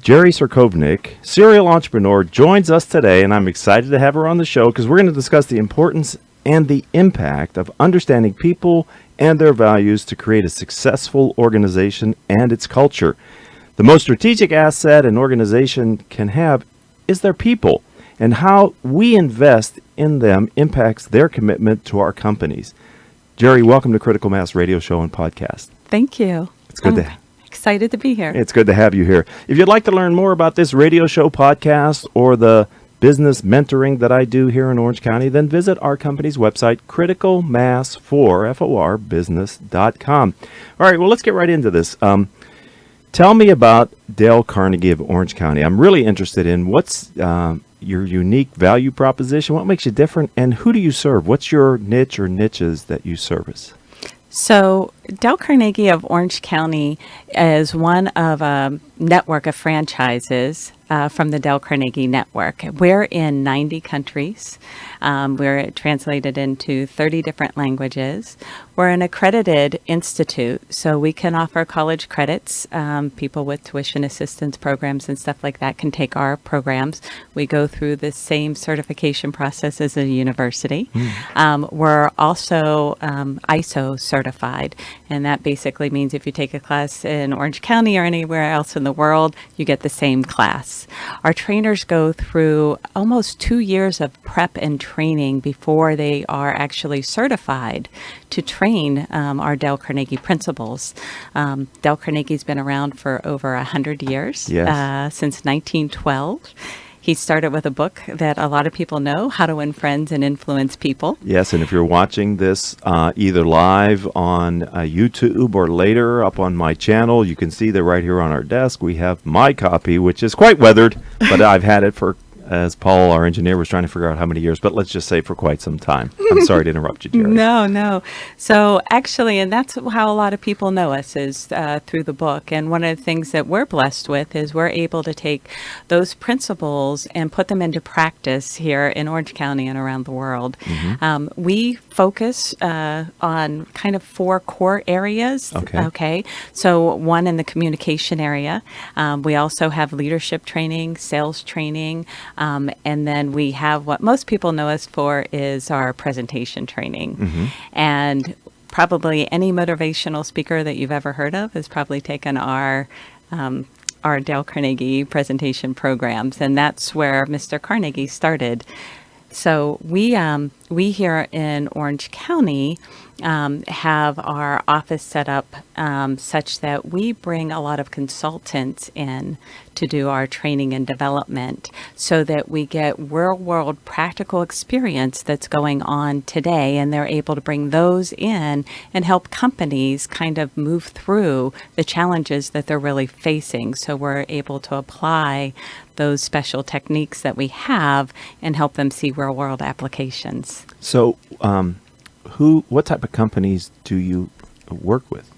Geri Cerkovnik, serial entrepreneur, joins us today, and I'm excited to have her on the show because we're going to discuss the importance and the impact of understanding people and their values to create a successful organization and its culture. The most strategic asset an organization can have is their people, and how we invest in them impacts their commitment to our companies. Geri, welcome to Critical Mass Radio Show and Podcast. Thank you. It's good excited to be here. It's good to have you here. If you'd like to learn more about this radio show, podcast, or the business mentoring that I do here in Orange County, then visit our company's website, criticalmass4business.com. All right, well, let's get right into this. Tell me about Dale Carnegie of Orange County. I'm really interested in what's your unique value proposition, what makes you different, and who do you serve? What's your niche or niches that you service? So Dale Carnegie of Orange County is one of a network of franchises from the Dale Carnegie Network. We're in 90 countries. We're translated into 30 different languages. We're an accredited institute, so we can offer college credits. People with tuition assistance programs and stuff like that can take our programs. We go through the same certification process as a university. We're also ISO certified, and that basically means if you take a class in Orange County or anywhere else in the world, you get the same class. Our trainers go through almost 2 years of prep and training before they are actually certified to train our Dale Carnegie principals. Dale Carnegie's been around for over 100 years, since 1912. He started with a book that a lot of people know, How to Win Friends and Influence People. Yes, and if you're watching this either live on YouTube or later up on my channel, you can see that right here on our desk we have my copy, which is quite weathered, but I've had it for, as Paul, our engineer, was trying to figure out how many years, but let's just say for quite some time. I'm sorry to interrupt you, Geri. No. So actually, and that's how a lot of people know us is through the book. And one of the things that we're blessed with is we're able to take those principles and put them into practice here in Orange County and around the world. We focus on kind of 4 core areas. Okay. So one in the communication area. We also have leadership training, sales training, and then we have what most people know us for is our presentation training. And probably any motivational speaker that you've ever heard of has probably taken our Dale Carnegie presentation programs, and that's where Mr. Carnegie started. So we here in Orange County have our office set up such that we bring a lot of consultants in to do our training and development so that we get real-world practical experience that's going on today, and they're able to bring those in and help companies kind of move through the challenges that they're really facing. So we're able to apply those special techniques that we have and help them see real-world applications. So what type of companies do you work with?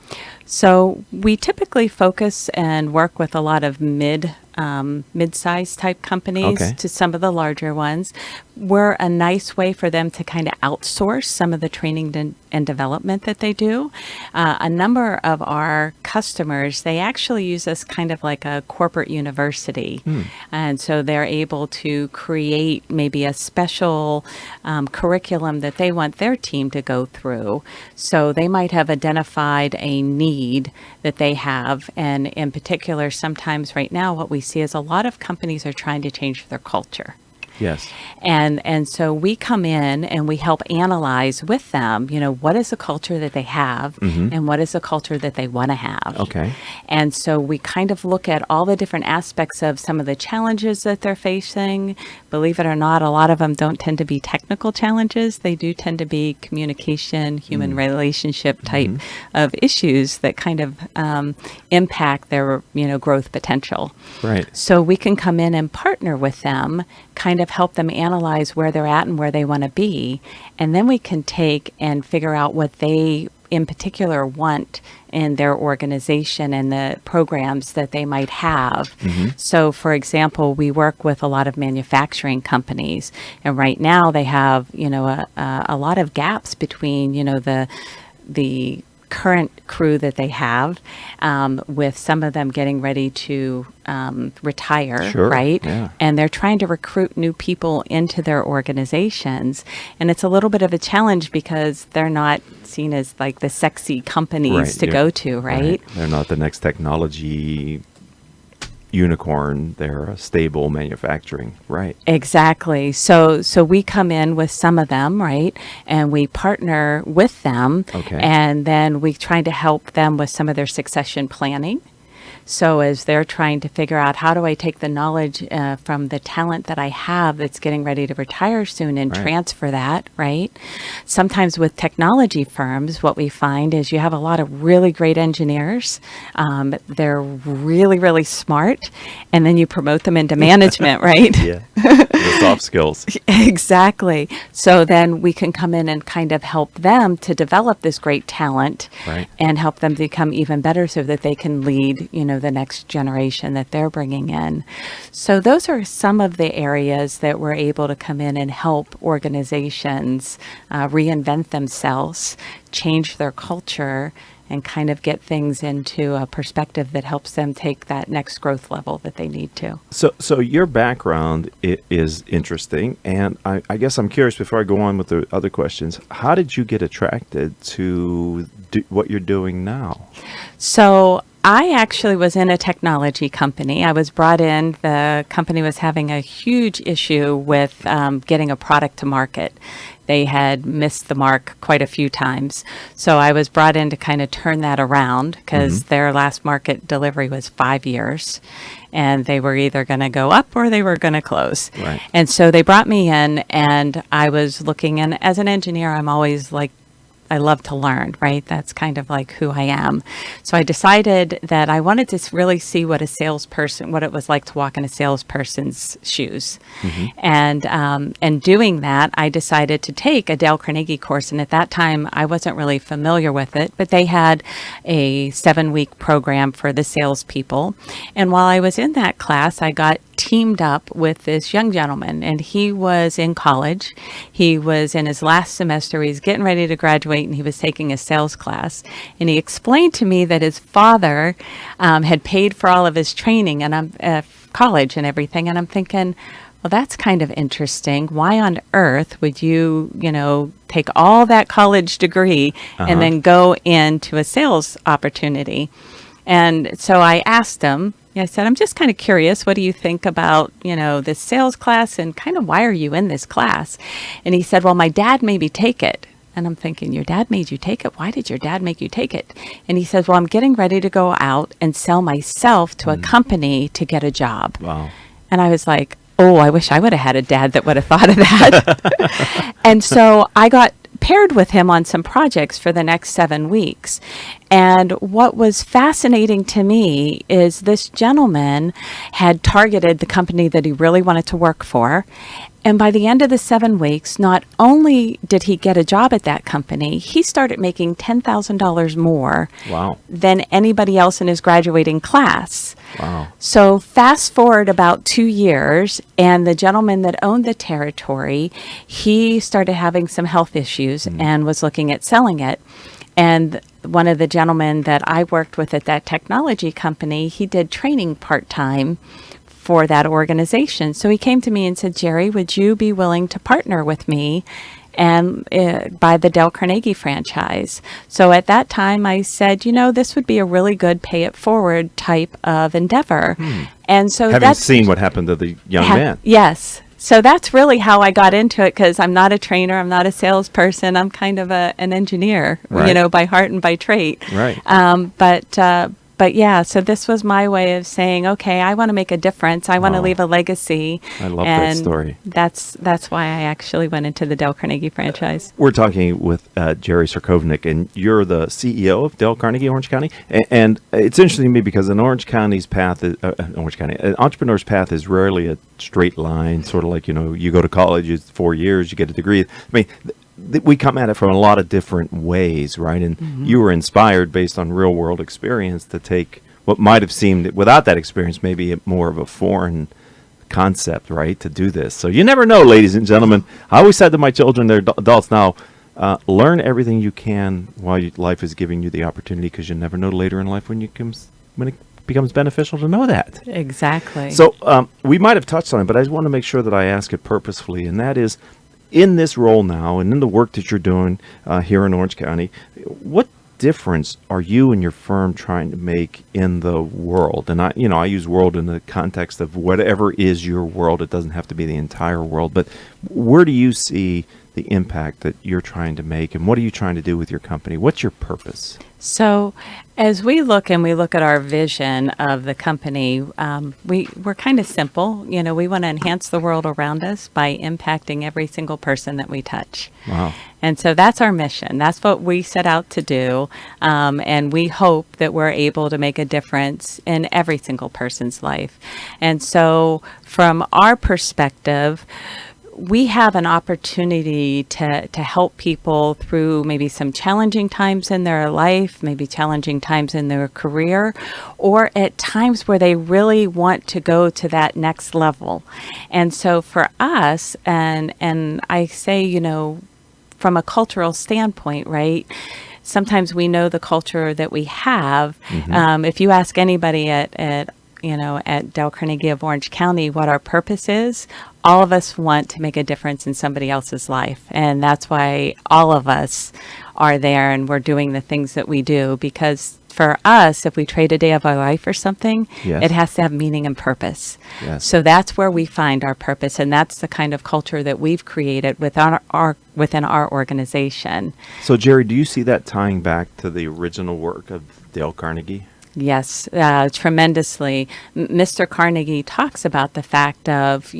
So we typically focus and work with a lot of mid-sized type companies to some of the larger ones. We're a nice way for them to kind of outsource some of the training and development that they do. A number of our customers, they actually use us kind of like a corporate university. And so they're able to create maybe a special curriculum that they want their team to go through. So they might have identified a need that they have. And in particular, sometimes right now, what we see is a lot of companies are trying to change their culture. Yes. And so we come in and we help analyze with them, what is the culture that they have and what is the culture that they want to have. Okay. And so we kind of look at all the different aspects of some of the challenges that they're facing. Believe it or not, a lot of them don't tend to be technical challenges. They do tend to be communication, human relationship type of issues that kind of impact their, growth potential. Right. So we can come in and partner with them, kind of help them analyze where they're at and where they want to be. And then we can take and figure out what they in particular want in their organization and the programs that they might have. So for example, we work with a lot of manufacturing companies, and right now they have, a lot of gaps between, the current crew that they have, with some of them getting ready to retire, Sure, right? yeah. And they're trying to recruit new people into their organizations. And it's a little bit of a challenge because they're not seen as like the sexy companies Right, to you're- go to, right? They're not the next technology unicorn. They're a stable manufacturing. Right. Exactly. So we come in with some of them, right? And we partner with them. Okay. And then we try to help them with some of their succession planning. So as they're trying to figure out how do I take the knowledge from the talent that I have that's getting ready to retire soon and Right. transfer that, right? Sometimes with technology firms, what we find is you have a lot of really great engineers. They're really, really smart. And then you promote them into management, right? Yeah. The soft skills. Exactly. So then we can come in and kind of help them to develop this great talent, Right. and help them become even better so that they can lead, the next generation that they're bringing in. So those are some of the areas that we're able to come in and help organizations reinvent themselves, change their culture, and kind of get things into a perspective that helps them take that next growth level that they need to. So your background is interesting, and I guess I'm curious before I go on with the other questions. How did you get attracted to what you're doing now? So I actually was in a technology company. I was brought in. The company was having a huge issue with getting a product to market. They had missed the mark quite a few times. So I was brought in to kind of turn that around because their last market delivery was 5 years. And they were either going to go up or they were going to close. Right. And so they brought me in, and I was looking, and as an engineer, I'm always like, I love to learn, right? That's kind of like who I am. So I decided that I wanted to really see what what it was like to walk in a salesperson's shoes. And doing that, I decided to take a Dale Carnegie course. And at that time, I wasn't really familiar with it, but they had a 7-week program for the salespeople. And while I was in that class, I got teamed up with this young gentleman, and he was in college. He was in his last semester. He was getting ready to graduate, and he was taking a sales class. And he explained to me that his father had paid for all of his training and college and everything. And I'm thinking, well, that's kind of interesting. Why on earth would you, take all that college degree and then go into a sales opportunity? And so I asked him, I said, I'm just kind of curious. What do you think about, this sales class, and kind of why are you in this class? And he said, well, my dad made me take it. And I'm thinking, your dad made you take it? Why did your dad make you take it? And he says, well, I'm getting ready to go out and sell myself to a company to get a job. Wow. And I was like, oh, I wish I would have had a dad that would have thought of that. And so I got paired with him on some projects for the next 7 weeks. And what was fascinating to me is this gentleman had targeted the company that he really wanted to work for. And by the end of the 7 weeks, not only did he get a job at that company, he started making $10,000 more Wow. than anybody else in his graduating class. Wow. So fast forward about 2 years, and the gentleman that owned the territory, he started having some health issues and was looking at selling it. And one of the gentlemen that I worked with at that technology company, he did training part-time for that organization. So he came to me and said, Geri, would you be willing to partner with me and buy the Dale Carnegie franchise? So at that time I said, this would be a really good pay it forward type of endeavor. And so Having that's seen what happened to the young man. Yes. So that's really how I got into it, because I'm not a trainer, I'm not a salesperson, I'm kind of an engineer, Right. by heart and by trait. Right. But yeah, so this was my way of saying, okay, I want to make a difference. I want to Wow. leave a legacy. I love that story. That's why I actually went into the Dale Carnegie franchise. We're talking with Geri Cerkovnik, and you're the CEO of Dale Carnegie Orange County. And it's interesting to me because an Orange County's path, an entrepreneur's path is rarely a straight line. Sort of like you go to college, it's 4 years, you get a degree. I mean, we come at it from a lot of different ways, right? And you were inspired based on real world experience to take what might have seemed, without that experience, maybe more of a foreign concept, right? To do this. So you never know, ladies and gentlemen. I always said to my children, they're adults now, learn everything you can while life is giving you the opportunity, because you never know later in life when it becomes beneficial to know that. Exactly. So we might have touched on it, but I just want to make sure that I ask it purposefully, and that is, in this role now and in the work that you're doing here in Orange County, what difference are you and your firm trying to make in the world? And I use world in the context of whatever is your world. It doesn't have to be the entire world, but where do you see the impact that you're trying to make, and what are you trying to do with your company? What's your purpose? So as we look at our vision of the company, we're kind of simple. We want to enhance the world around us by impacting every single person that we touch. Wow. And so that's our mission. That's what we set out to do. And we hope that we're able to make a difference in every single person's life. And so from our perspective, we have an opportunity to help people through maybe some challenging times in their life, maybe challenging times in their career, or at times where they really want to go to that next level. And so for us, and I say, from a cultural standpoint, right? Sometimes we know the culture that we have. Mm-hmm. If you ask anybody at Dale Carnegie of Orange County what our purpose is, all of us want to make a difference in somebody else's life. And that's why all of us are there and we're doing the things that we do, because for us, if we trade a day of our life for something, yes, it has to have meaning and purpose. Yes. So that's where we find our purpose, and that's the kind of culture that we've created within our organization. So, Geri, do you see that tying back to the original work of Dale Carnegie? Yes, tremendously. Mr. Carnegie talks about the fact of,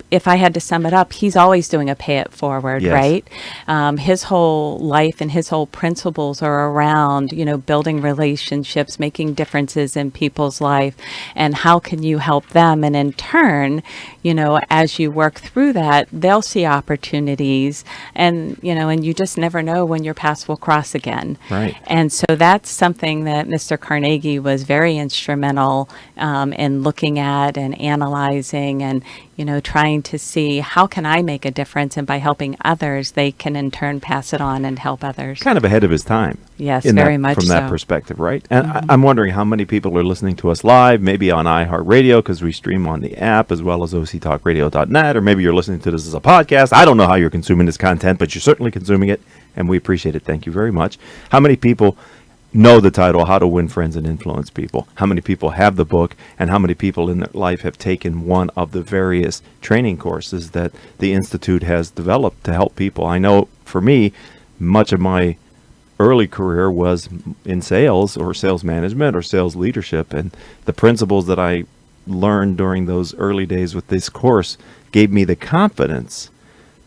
if I had to sum it up, he's always doing a pay it forward, yes, right? His whole life and his whole principles are around, building relationships, making differences in people's life, and how can you help them? And in turn, as you work through that, they'll see opportunities, and you just never know when your paths will cross again. Right. And so that's something that Mr. Carnegie was very instrumental in looking at and analyzing, and trying to see how can I make a difference, and by helping others, they can in turn pass it on and help others. Kind of ahead of his time. Yes, very much from so. that perspective, right? And Mm-hmm. I'm wondering how many people are listening to us live, maybe on iHeartRadio, because we stream on the app, as well as octalkradio.net, or maybe you're listening to this as a podcast. I don't know how you're consuming this content, but you're certainly consuming it, and we appreciate it. Thank you very much. How many people know the title, How to Win Friends and Influence People? How many people have the book, and how many people in their life have taken one of the various training courses that the Institute has developed to help people? I know for me, much of my early career was in sales or sales management or sales leadership, and the principles that I learned during those early days with this course gave me the confidence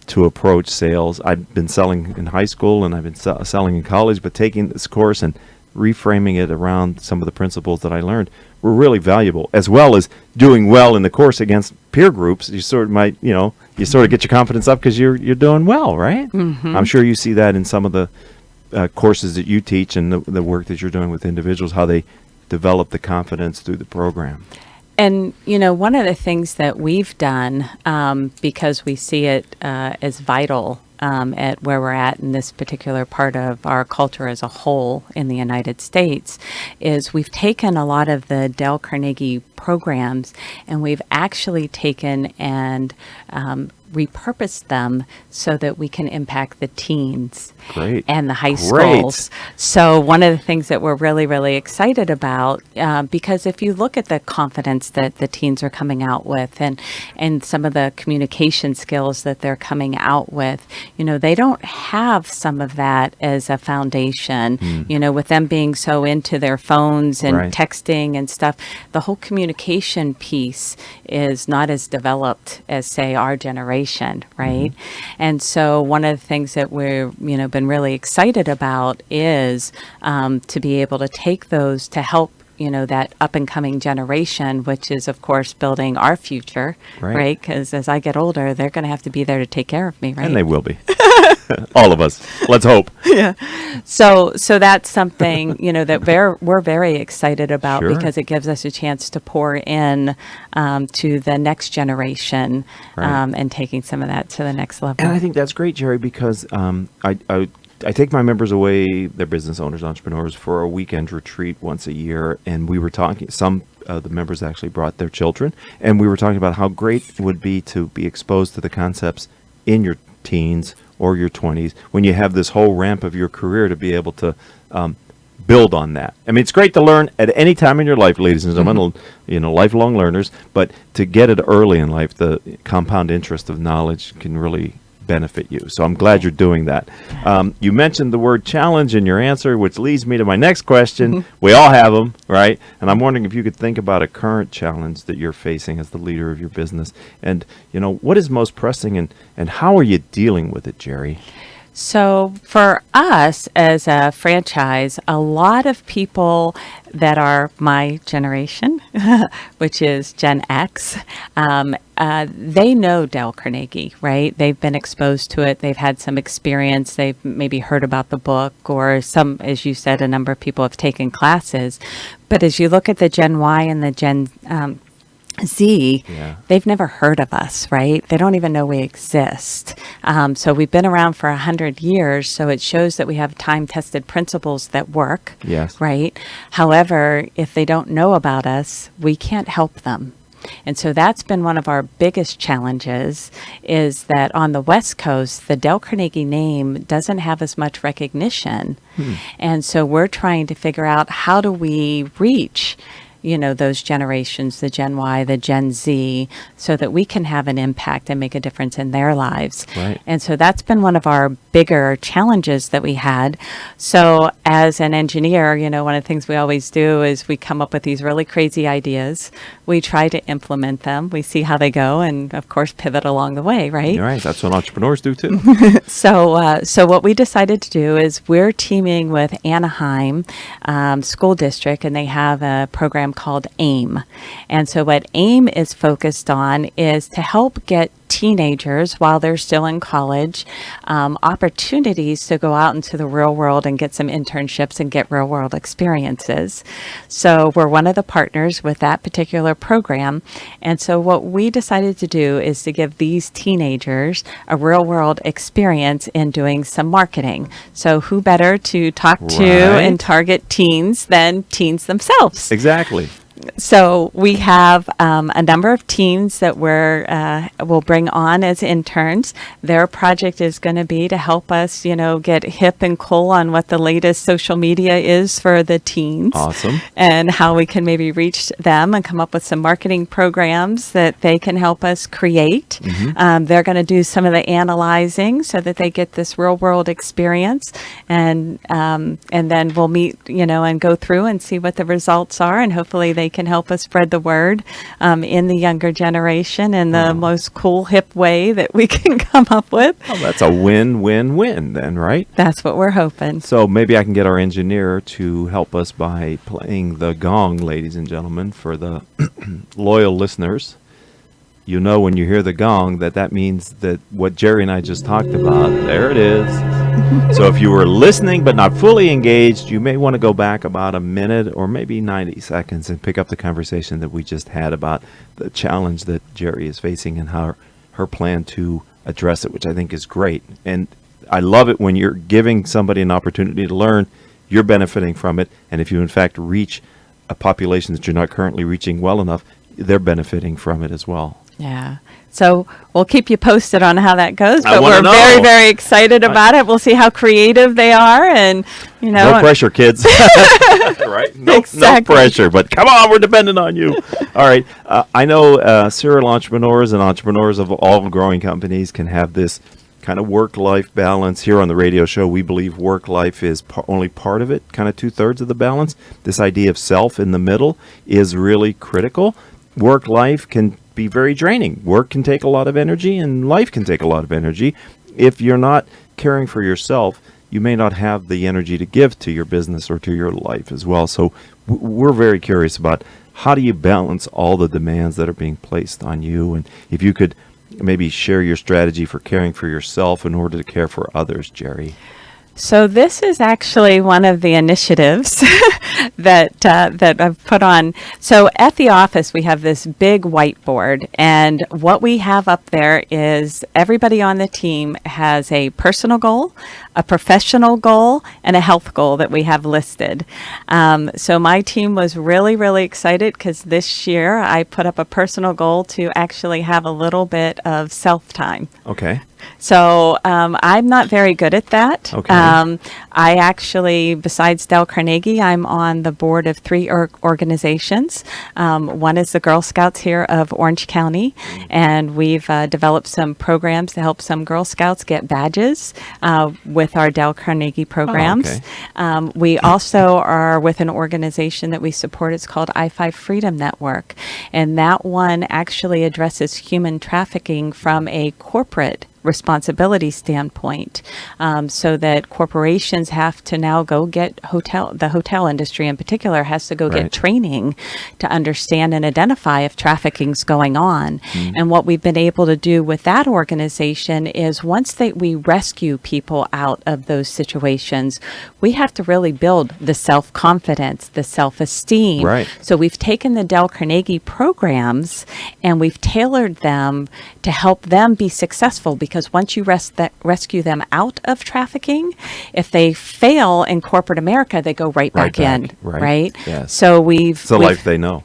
to approach sales. I've been selling in high school and I've been selling in college, but taking this course and reframing it around some of the principles that I learned were really valuable, as well as doing well in the course against peer groups. You sort of might, you sort of get your confidence up because you're doing well, right? Mm-hmm. I'm sure you see that in some of the courses that you teach and the work that you're doing with individuals, how they develop the confidence through the program. And, one of the things that we've done, because we see it as vital at where we're at in this particular part of our culture as a whole in the United States, is we've taken a lot of the Dale Carnegie programs and we've actually taken and repurposed them so that we can impact the teens. Great. And the high Great. schools. So one of the things that we're really, really excited about, because if you look at the confidence that the teens are coming out with, and some of the communication skills that they're coming out with, they don't have some of that as a foundation, with them being so into their phones and Right. texting and stuff. The whole communication piece is not as developed as, say, our generation, right? And so one of the things that we're, been really excited about is to be able to take those to help that up and coming generation, which is of course building our future, right? Because as I get older, they're going to have to be there to take care of me, right? And they will be. All of us. Let's hope. Yeah. So that's something, that we're very excited about Sure. because it gives us a chance to pour in to the next generation Right. and taking some of that to the next level. And I think that's great, Jerry, because I take my members away, they're business owners, entrepreneurs, for a weekend retreat once a year. And we were talking, some of the members actually brought their children. And we were talking about how great it would be to be exposed to the concepts in your teens or your 20s when you have this whole ramp of your career to be able to build on that. I mean, it's great to learn at any time in your life, ladies and gentlemen, lifelong learners, but to get it early in life, the compound interest of knowledge can really benefit you. So I'm glad you're doing that. You mentioned the word challenge in your answer, which leads me to my next question. We all have them, right? And I'm wondering if you could think about a current challenge that you're facing as the leader of your business. And, what is most pressing and how are you dealing with it, Geri? So for us as a franchise, a lot of people that are my generation, which is Gen X, they know Dale Carnegie, right? They've been exposed to it. They've had some experience. They've maybe heard about the book, or some, as you said, a number of people have taken classes. But as you look at the Gen Y and the Gen Z, they've never heard of us, right? They don't even know we exist. So we've been around for 100 years, so it shows that we have time-tested principles that work, Yes. right? However, if they don't know about us, we can't help them. And so that's been one of our biggest challenges, is that on the West Coast, the Dale Carnegie name doesn't have as much recognition. And so we're trying to figure out, how do we reach those generations, the Gen Y, the Gen Z, so that we can have an impact and make a difference in their lives. Right. And so that's been one of our bigger challenges that we had. So as an engineer, one of the things we always do is we come up with these really crazy ideas. We try to implement them. We see how they go and, of course, pivot along the way, right? You're right. That's what entrepreneurs do, too. So what we decided to do is we're teaming with Anaheim School District, and they have a program called AIM. And so what AIM is focused on is to help get teenagers, while they're still in college, opportunities to go out into the real world and get some internships and get real world experiences. So we're one of the partners with that particular program. And so what we decided to do is to give these teenagers a real world experience in doing some marketing. So who better to talk to and target teens than teens themselves? Exactly. So we have a number of teens that we'll bring on as interns. Their project is going to be to help us, get hip and cool on what the latest social media is for the teens. Awesome. And how we can maybe reach them and come up with some marketing programs that they can help us create. They're going to do some of the analyzing so that they get this real world experience. And then we'll meet, and go through and see what the results are. And hopefully they can help us spread the word in the younger generation in the most cool, hip way that we can come up with. Well, that's a win-win-win then, right? That's what we're hoping. So maybe I can get our engineer to help us by playing the gong, ladies and gentlemen, for the loyal listeners. When you hear the gong, that means that what Geri and I just talked about, there it is. So if you were listening but not fully engaged, you may want to go back about a minute or maybe 90 seconds and pick up the conversation that we just had about the challenge that Geri is facing and how her plan to address it, which I think is great. And I love it when you're giving somebody an opportunity to learn, you're benefiting from it. And if you, in fact, reach a population that you're not currently reaching well enough, they're benefiting from it as well. Yeah. So we'll keep you posted on how that goes, I but wanna we're know. very, very excited about it. We'll see how creative they are, and No pressure, kids. Right? No Exactly. pressure, but come on, we're dependent on you. All right. I know serial entrepreneurs and entrepreneurs of all growing companies can have this kind of work-life balance. Here on the radio show, we believe work-life is only part of it, kind of 2/3 of the balance. This idea of self in the middle is really critical. Work-life can be very draining. Work can take a lot of energy, and life can take a lot of energy. If you're not caring for yourself, you may not have the energy to give to your business or to your life as well. So we're very curious about how do you balance all the demands that are being placed on you, and if you could maybe share your strategy for caring for yourself in order to care for others, Geri? So this is actually one of the initiatives that I've put on. So at the office, we have this big whiteboard, and what we have up there is everybody on the team has a personal goal, a professional goal, and a health goal that we have listed. So my team was really, really excited because this year I put up a personal goal to actually have a little bit of self-time. Okay. So I'm not very good at that. Okay. I actually, besides Dale Carnegie, I'm on the board of three organizations. One is the Girl Scouts here of Orange County, and we've developed some programs to help some Girl Scouts get badges with our Dale Carnegie programs. Oh, okay. We also are with an organization that we support. It's called I-5 Freedom Network, and that one actually addresses human trafficking from a corporate responsibility standpoint, so that corporations have to now go get the hotel industry in particular has to go get training to understand and identify if trafficking's going on. And what we've been able to do with that organization is once we rescue people out of those situations, we have to really build the self-confidence, the self-esteem. Right. So we've taken the Dale Carnegie programs and we've tailored them to help them be successful, because once you rescue them out of trafficking, if they fail in corporate America, they go right back in, right? Yes. So it's the life they know.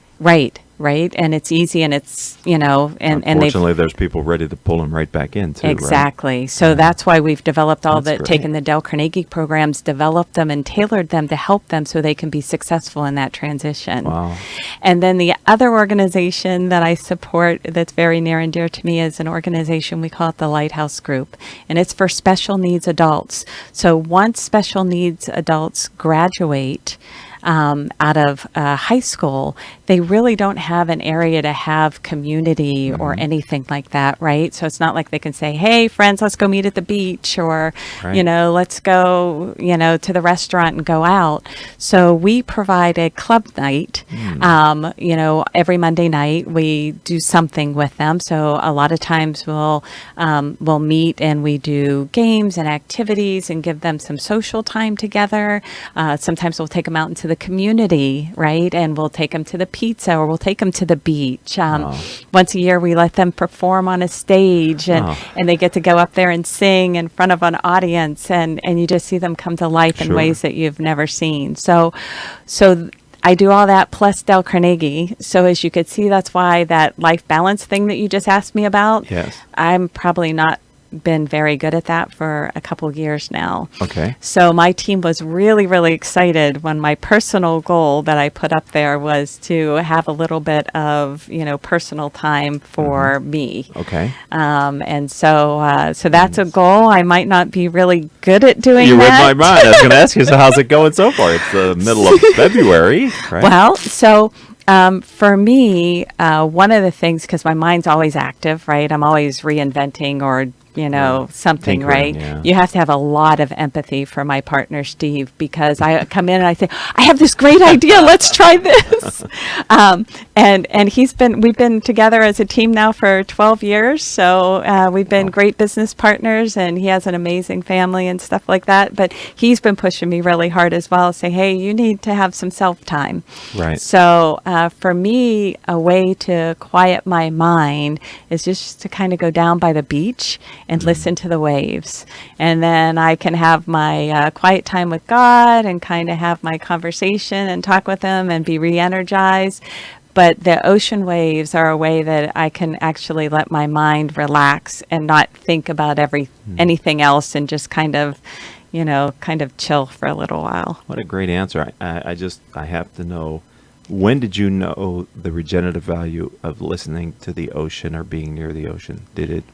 Right. And it's easy, and it's, and unfortunately, there's people ready to pull them right back in too. Exactly. Right? So that's why we've developed Great. taken the Dale Carnegie programs, developed them and tailored them to help them so they can be successful in that transition. Wow. And then the other organization that I support that's very near and dear to me is an organization, we call it the Lighthouse Group, and it's for special needs adults. So once special needs adults graduate out of high school, they really don't have an area to have community or anything like that, right? So it's not like they can say, hey, friends, let's go meet at the beach, or, let's go, to the restaurant and go out. So we provide a club night. Every Monday night we do something with them. So a lot of times we'll meet and we do games and activities and give them some social time together. Sometimes we'll take them out into the community, right? And we'll take them to the pizza, or we'll take them to the beach. Once a year, we let them perform on a stage, and they get to go up there and sing in front of an audience, and you just see them come to life in ways that you've never seen. So I do all that plus Dale Carnegie. So as you could see, that's why that life balance thing that you just asked me about, I'm probably not been very good at that for a couple of years now. Okay. So my team was really, really excited when my personal goal that I put up there was to have a little bit of, personal time for me. Okay. And so that's a goal. I might not be really good at doing You that. read my mind. I was going to ask you, so how's it going so far? It's the middle of February, right? Well, so for me, one of the things, because my mind's always active, right? I'm always reinventing or something, Tinkering, right? yeah. You have to have a lot of empathy for my partner, Steve, because I come in and I say, I have this great idea. Let's try this. And we've been together as a team now for 12 years. So we've been great business partners, and he has an amazing family and stuff like that. But he's been pushing me really hard as well, saying, hey, you need to have some self-time. Right. So for me, a way to quiet my mind is just to kind of go down by the beach and listen to the waves. And then I can have my quiet time with God and kind of have my conversation and talk with him and be re-energized. But the ocean waves are a way that I can actually let my mind relax and not think about anything else, and just kind of chill for a little while. What a great answer. I have to know, when did you know the regenerative value of listening to the ocean or being near the ocean?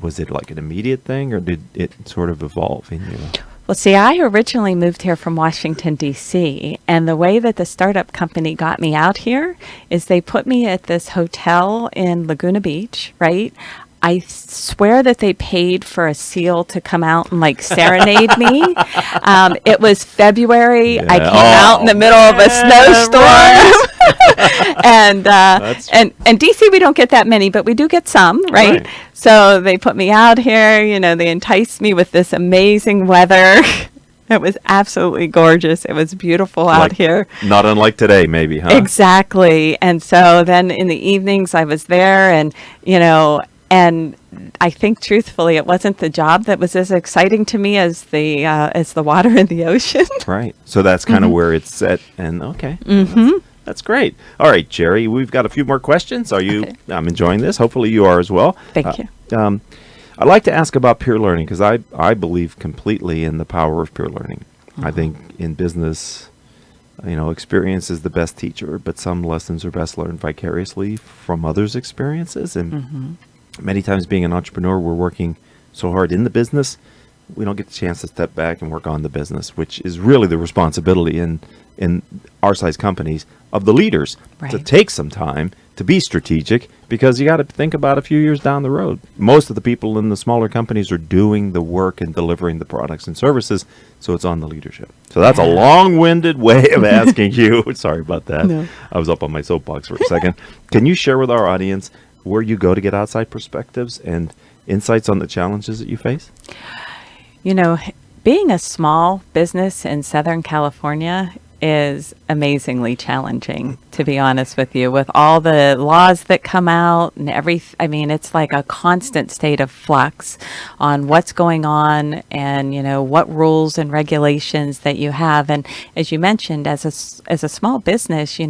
Was it like an immediate thing, or did it sort of evolve in you? Well, see, I originally moved here from Washington, D.C., and the way that the startup company got me out here is they put me at this hotel in Laguna Beach, right? I swear that they paid for a seal to come out and serenade me. It was February. Yeah. I came out in the middle of a snowstorm. and and DC we don't get that many, but we do get some, right? So they put me out here, they enticed me with this amazing weather. It was absolutely gorgeous. It was beautiful out here. Not unlike today, maybe, huh? Exactly. And so then in the evenings I was there, and and I think truthfully it wasn't the job that was as exciting to me as the water in the ocean. Right. So that's kind of where it's set. And okay. That's great. All right, Geri, we've got a few more questions. I'm enjoying this. Hopefully you are as well. Thank you. I'd like to ask about peer learning because I believe completely in the power of peer learning. I think in business, experience is the best teacher, but some lessons are best learned vicariously from others' experiences. And many times being an entrepreneur, we're working so hard in the business, we don't get the chance to step back and work on the business, which is really the responsibility in our size companies of the leaders to take some time to be strategic, because you got to think about a few years down the road. Most of the people in the smaller companies are doing the work and delivering the products and services, so it's on the leadership. So that's a long-winded way of asking you. Sorry about that. No. I was up on my soapbox for a second. Can you share with our audience where you go to get outside perspectives and insights on the challenges that you face? Being a small business in Southern California is amazingly challenging, to be honest with you, with all the laws that come out and it's like a constant state of flux on what's going on and, what rules and regulations that you have. And as you mentioned, as a small business,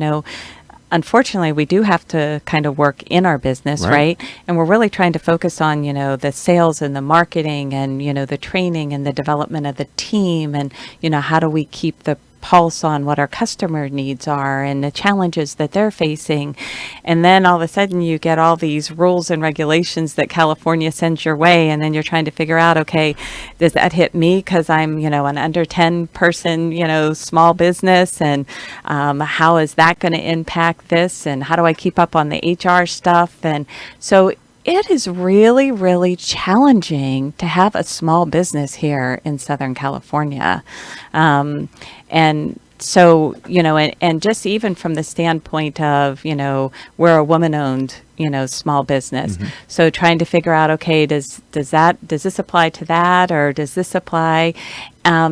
unfortunately, we do have to kind of work in our business, right? And we're really trying to focus on, the sales and the marketing and, the training and the development of the team and, how do we keep the pulse on what our customer needs are and the challenges that they're facing. And then all of a sudden you get all these rules and regulations that California sends your way, and then you're trying to figure out, okay, does that hit me because I'm, an under 10 person, small business, and how is that going to impact this, and how do I keep up on the HR stuff? And so it is really, really challenging to have a small business here in Southern California. And so, and just even from the standpoint of, we're a woman-owned, small business. So trying to figure out, okay, does this apply to that, or does this apply?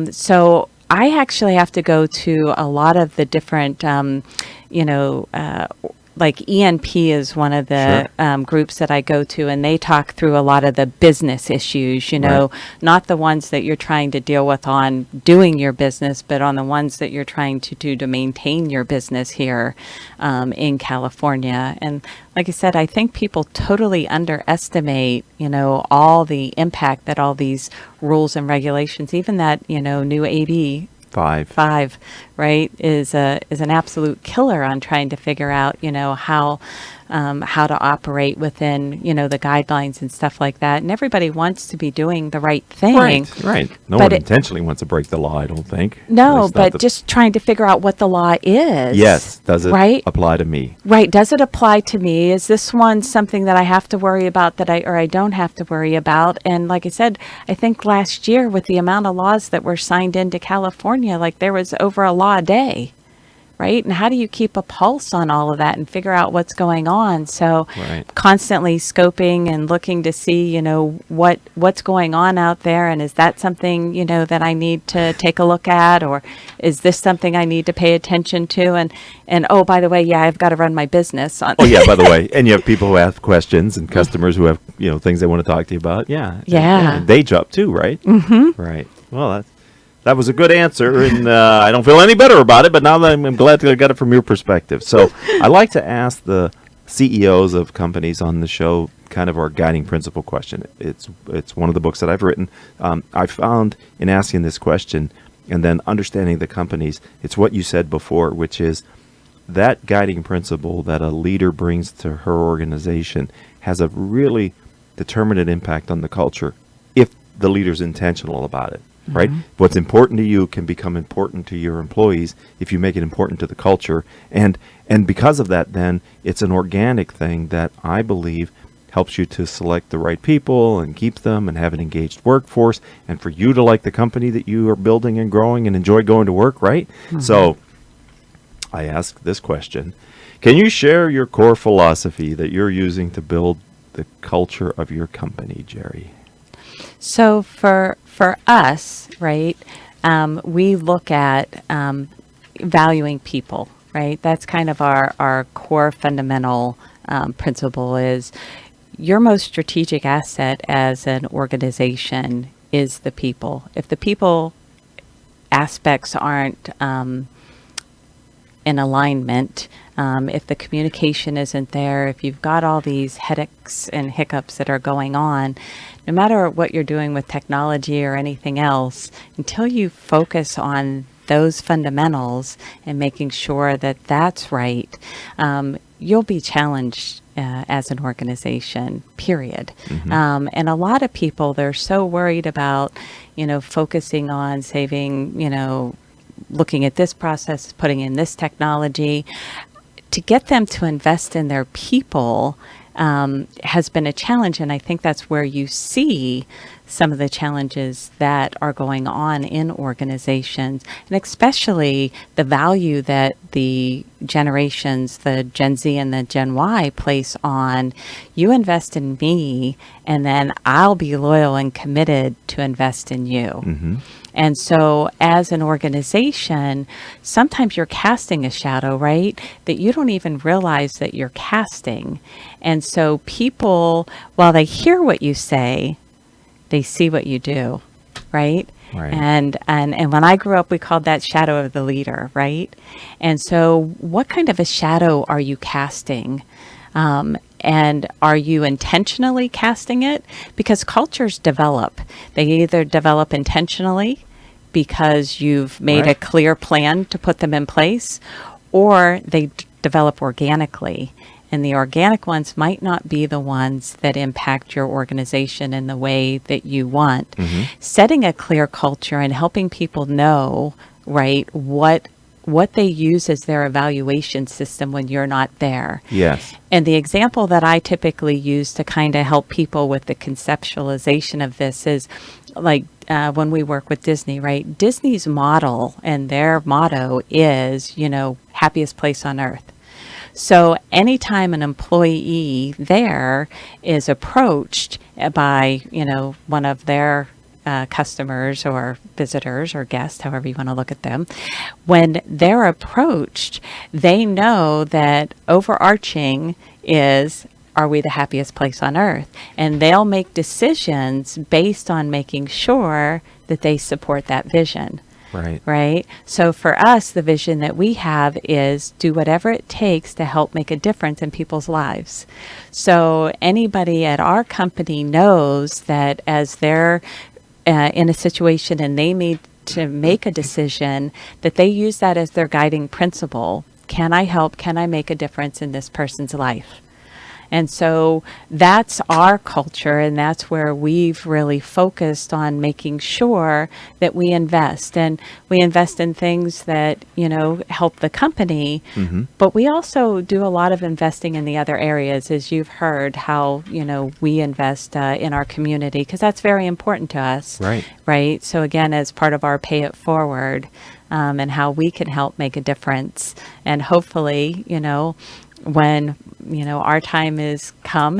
So I actually have to go to a lot of the different, like ENP is one of the groups that I go to, and they talk through a lot of the business issues, not the ones that you're trying to deal with on doing your business, but on the ones that you're trying to do to maintain your business here in California. And like I said, I think people totally underestimate, all the impact that all these rules and regulations, even that, new AB 5, right, is an absolute killer on trying to figure out, how to operate within, the guidelines and stuff like that. And everybody wants to be doing the right thing. Right. No one intentionally wants to break the law, I don't think. No, but just trying to figure out what the law is. Yes. Does it apply to me? Right. Does it apply to me? Is this one something that I have to worry about that I don't have to worry about? And like I said, I think last year with the amount of laws that were signed into California, like there was over a law a day. Right. And how do you keep a pulse on all of that and figure out what's going on? So constantly scoping and looking to see, what's going on out there. And is that something, that I need to take a look at? Or is this something I need to pay attention to? And oh, by the way, I've got to run my business on. Oh, yeah, by the way. And you have people who ask questions and customers who have, things they want to talk to you about. Yeah. And day job too, right? Right. Well, that was a good answer, and I don't feel any better about it, but now that I'm glad to get it from your perspective. So I like to ask the CEOs of companies on the show kind of our guiding principle question. It's one of the books that I've written. I found in asking this question and then understanding the companies, it's what you said before, which is that guiding principle that a leader brings to her organization has a really determinate impact on the culture if the leader's intentional about it. Right? What's important to you can become important to your employees if you make it important to the culture. And because of that, then it's an organic thing that I believe helps you to select the right people and keep them and have an engaged workforce, and for you to like the company that you are building and growing and enjoy going to work, right? So I ask this question. Can you share your core philosophy that you're using to build the culture of your company, Geri? So for us, right, we look at valuing people, right? That's kind of our core fundamental principle is your most strategic asset as an organization is the people. If the people aspects aren't in alignment, if the communication isn't there, if you've got all these headaches and hiccups that are going on, no matter what you're doing with technology or anything else, until you focus on those fundamentals and making sure that that's right, you'll be challenged as an organization, period. And a lot of people, they're so worried about, focusing on saving, looking at this process, putting in this technology. To get them to invest in their people has been a challenge, and I think that's where you see some of the challenges that are going on in organizations, and especially the value that the generations, the Gen Z and the Gen Y, place on you invest in me, and then I'll be loyal and committed to invest in you. And so as an organization, sometimes you're casting a shadow, right, that you don't even realize that you're casting. And so people, while they hear what you say, they see what you do, right? Right. And when I grew up, we called that shadow of the leader, right? And so what kind of a shadow are you casting? And are you intentionally casting it? Because cultures develop. They either develop intentionally because you've made a clear plan to put them in place, or they develop organically. And the organic ones might not be the ones that impact your organization in the way that you want. Setting a clear culture and helping people know, right, what they use as their evaluation system when you're not there. Yes. And the example that I typically use to kind of help people with the conceptualization of this is like when we work with Disney, right? Disney's model and their motto is, happiest place on earth. So anytime an employee there is approached by, one of their customers or visitors or guests, however you want to look at them, when they're approached, they know that overarching is, are we the happiest place on earth? And they'll make decisions based on making sure that they support that vision. Right. Right. So for us, the vision that we have is do whatever it takes to help make a difference in people's lives. So anybody at our company knows that as they're in a situation and they need to make a decision, that they use that as their guiding principle. Can I help? Can I make a difference in this person's life? And so that's our culture, and that's where we've really focused on making sure that we invest. And we invest in things that, help the company, but we also do a lot of investing in the other areas, as you've heard how, we invest in our community, because that's very important to us. Right. Right. So again, as part of our Pay It Forward, and how we can help make a difference. And hopefully, when our time is come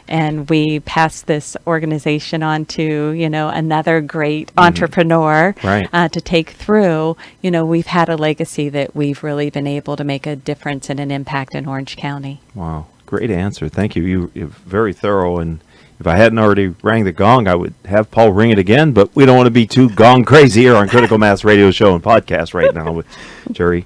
and we pass this organization on to another great entrepreneur to take through, we've had a legacy that we've really been able to make a difference and an impact in Orange County. Wow, great answer. Thank you. You're very thorough, and if I hadn't already rang the gong, I would have Paul ring it again, but we don't want to be too gong crazy here on Critical Mass Radio Show and Podcast right now with Geri.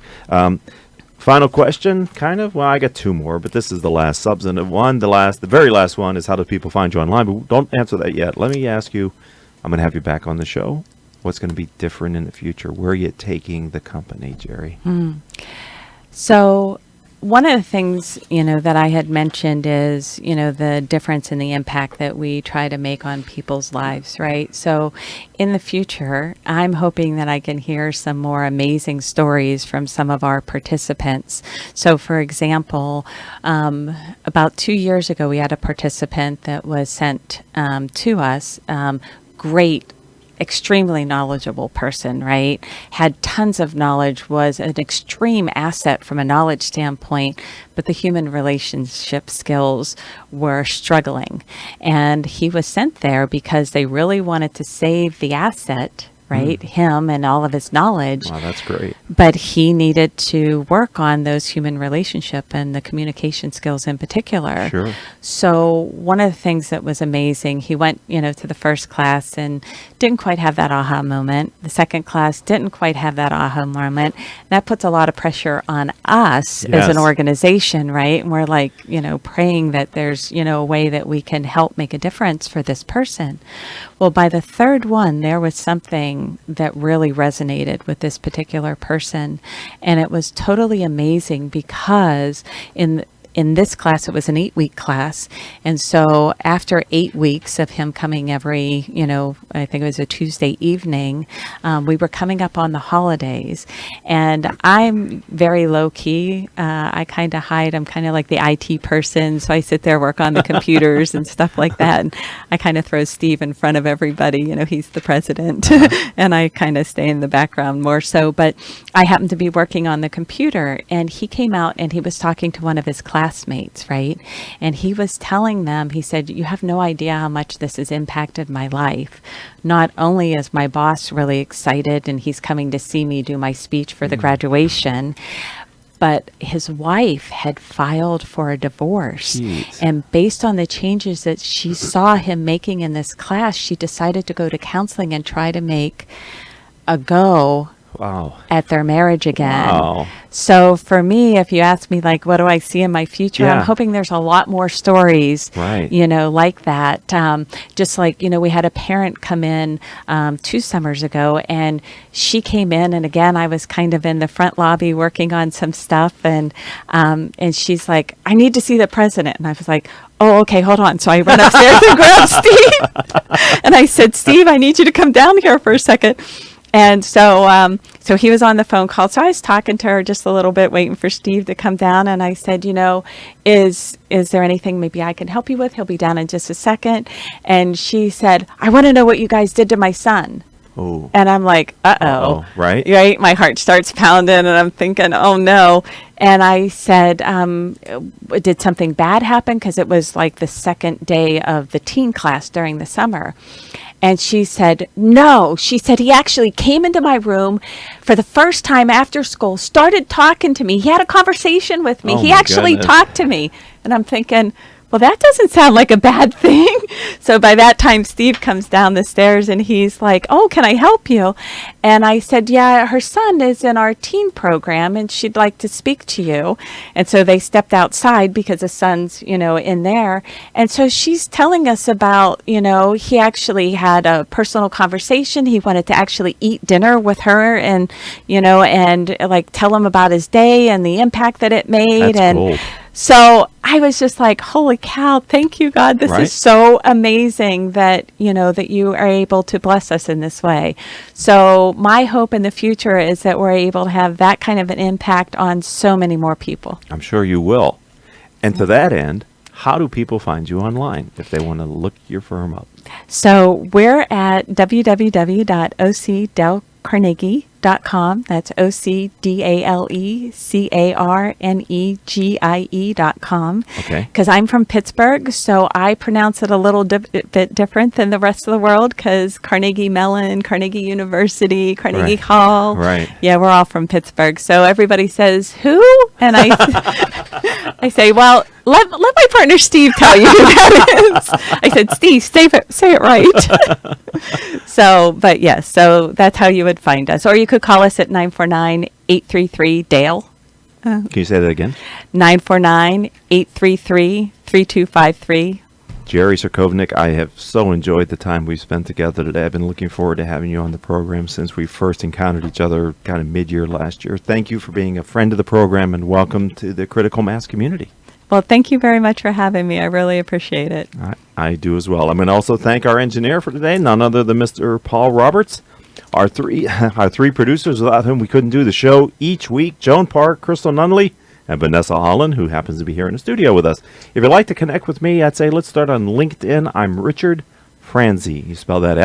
Final question, kind of. Well, I got two more, but this is the last substantive one. The very last one is how do people find you online? But don't answer that yet. Let me ask you, I'm going to have you back on the show. What's going to be different in the future? Where are you taking the company, Geri? So one of the things, that I had mentioned is, the difference in the impact that we try to make on people's lives, right? So in the future, I'm hoping that I can hear some more amazing stories from some of our participants. So for example, about 2 years ago, we had a participant that was sent to us, great extremely knowledgeable person, right? Had tons of knowledge, was an extreme asset from a knowledge standpoint, but the human relationship skills were struggling. And he was sent there because they really wanted to save the asset, right? Him and all of his knowledge. Wow, that's great. But he needed to work on those human relationship and the communication skills in particular. Sure. So one of the things that was amazing, he went, to the first class and didn't quite have that aha moment. The second class didn't quite have that aha moment. That puts a lot of pressure on us as an organization, right? And we're like, praying that there's, a way that we can help make a difference for this person. Well, by the third one, there was something that really resonated with this particular person. And it was totally amazing because in this class, it was an 8-week class. And so after 8 weeks of him coming every, I think it was a Tuesday evening, we were coming up on the holidays. And I'm very low key. I kind of hide. I'm kind of like the IT person. So I sit there, work on the computers and stuff like that. And I kind of throw Steve in front of everybody. He's the president. And I kind of stay in the background more so. But I happened to be working on the computer. And he came out and he was talking to one of his classmates, right? And he was telling them, he said, you have no idea how much this has impacted my life. Not only is my boss really excited and he's coming to see me do my speech for the graduation, but his wife had filed for a divorce. Jeez. And based on the changes that she saw him making in this class, she decided to go to counseling and try to make a go at their marriage again. Wow. So for me, if you ask me, like, what do I see in my future? Yeah. I'm hoping there's a lot more stories, Right. Like that. Just like, we had a parent come in 2 summers ago, and she came in, and again, I was kind of in the front lobby working on some stuff, and she's like, I need to see the president. And I was like, oh, okay, hold on. So I run upstairs and grab Steve. And I said, Steve, I need you to come down here for a second. And so he was on the phone call. So I was talking to her just a little bit, waiting for Steve to come down. And I said, is there anything maybe I can help you with? He'll be down in just a second. And she said, I want to know what you guys did to my son. Oh. And I'm like, uh-oh. Right? Right? My heart starts pounding and I'm thinking, oh no. And I said, did something bad happen? Because it was like the second day of the teen class during the summer. And she said, no. She said, he actually came into my room for the first time after school, started talking to me. He had a conversation with me. Oh, he my actually goodness. talked to me. And I'm thinking, well, that doesn't sound like a bad thing. So by that time, Steve comes down the stairs and he's like, oh, can I help you? And I said, yeah, her son is in our teen program and she'd like to speak to you. And so they stepped outside because the son's, in there. And so she's telling us about, he actually had a personal conversation. He wanted to actually eat dinner with her and, and like tell him about his day and the impact that it made. That's cool. So I was just like, holy cow, thank you, God. This Right? is so amazing that, that you are able to bless us in this way. So my hope in the future is that we're able to have that kind of an impact on so many more people. I'm sure you will. And to that end, how do people find you online if they want to look your firm up? So we're at www.ocdalecarnegie.com. That's OCDALECARNEGIE.com. Okay. Because I'm from Pittsburgh, so I pronounce it a little bit different than the rest of the world because Carnegie Mellon, Carnegie University, Carnegie Right. Hall. Right. Yeah, we're all from Pittsburgh. So everybody says, who? And I say, well, let my partner Steve tell you who that is. I said, Steve, say it right. So, but yes, so that's how you would find us. Or you could call us at 949-833-DALE. Can you say that again? 949-833-3253. Geri Cerkovnik, I have so enjoyed the time we've spent together today. I've been looking forward to having you on the program since we first encountered each other kind of mid-year last year. Thank you for being a friend of the program and welcome to the Critical Mass community. Well, thank you very much for having me. I really appreciate it. I do as well. I'm going to also thank our engineer for today, none other than Mr. Paul Roberts. Our three producers without whom we couldn't do the show each week, Joan Park, Crystal Nunley, and Vanessa Holland, who happens to be here in the studio with us. If you'd like to connect with me, I'd say let's start on LinkedIn. I'm Richard Franzi. You spell that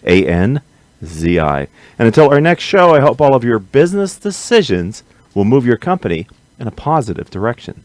A-N-Z-I. And until our next show, I hope all of your business decisions will move your company in a positive direction.